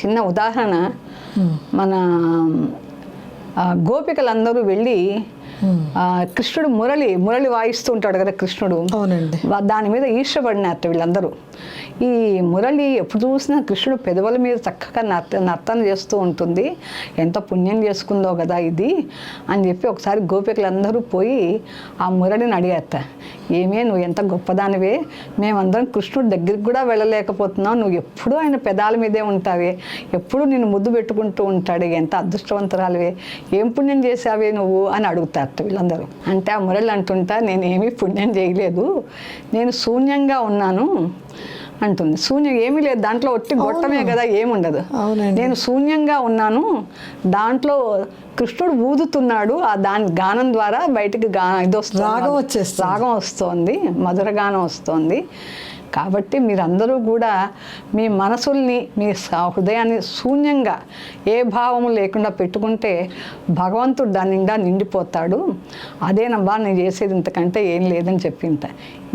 చిన్న ఉదాహరణ, మన గోపికలందరూ వెళ్ళి కృష్ణుడు మురళి వాయిస్తూ ఉంటాడు కదా కృష్ణుడు. అవునండి. దాని మీద ఈర్ష్యపడినారట వీళ్ళందరూ. ఈ మురళి ఎప్పుడు చూసినా కృష్ణుడు పెదవుల మీద చక్కగా నర్తన చేస్తూ ఉంటుంది, ఎంత పుణ్యం చేసుకుందో కదా ఇది అని చెప్పి ఒకసారి గోపికలందరూ పోయి ఆ మురళిని అడిగారట, ఏమే నువ్వు ఎంత గొప్పదానివే, మేమందరం కృష్ణుడి దగ్గరికి కూడా వెళ్ళలేకపోతున్నావు, నువ్వు ఎప్పుడూ ఆయన పెదాల మీదే ఉంటావే, ఎప్పుడూ నిన్ను ముద్దు పెట్టుకుంటూ ఉంటాడు, ఎంత అదృష్టవంతురాలివే, ఏం పుణ్యం చేసావే నువ్వు అని అడుగుతారట వీళ్ళందరూ. అంటే ఆ మురళి అంటుంటా, నేనేమీ పుణ్యం చేయలేదు, నేను శూన్యంగా ఉన్నాను అంటుంది. శూన్యం ఏమీ లేదు, దాంట్లో ఒట్టి గొట్టమే కదా, ఏముండదు. నేను శూన్యంగా ఉన్నాను, దాంట్లో కృష్ణుడు ఊదుతున్నాడు, ఆ దాని గానం ద్వారా బయటికి ఇది వస్తుంది, రాగం వస్తుంది, మధుర గానం వస్తుంది. కాబట్టి మీరందరూ కూడా మీ మనసుల్ని, మీ హృదయాన్ని శూన్యంగా ఏ భావము లేకుండా పెట్టుకుంటే భగవంతుడు దాని నిండా నిండిపోతాడు. అదేనబ్బా నేను చేసేది ఇంతకంటే ఏం లేదని చెప్పింట.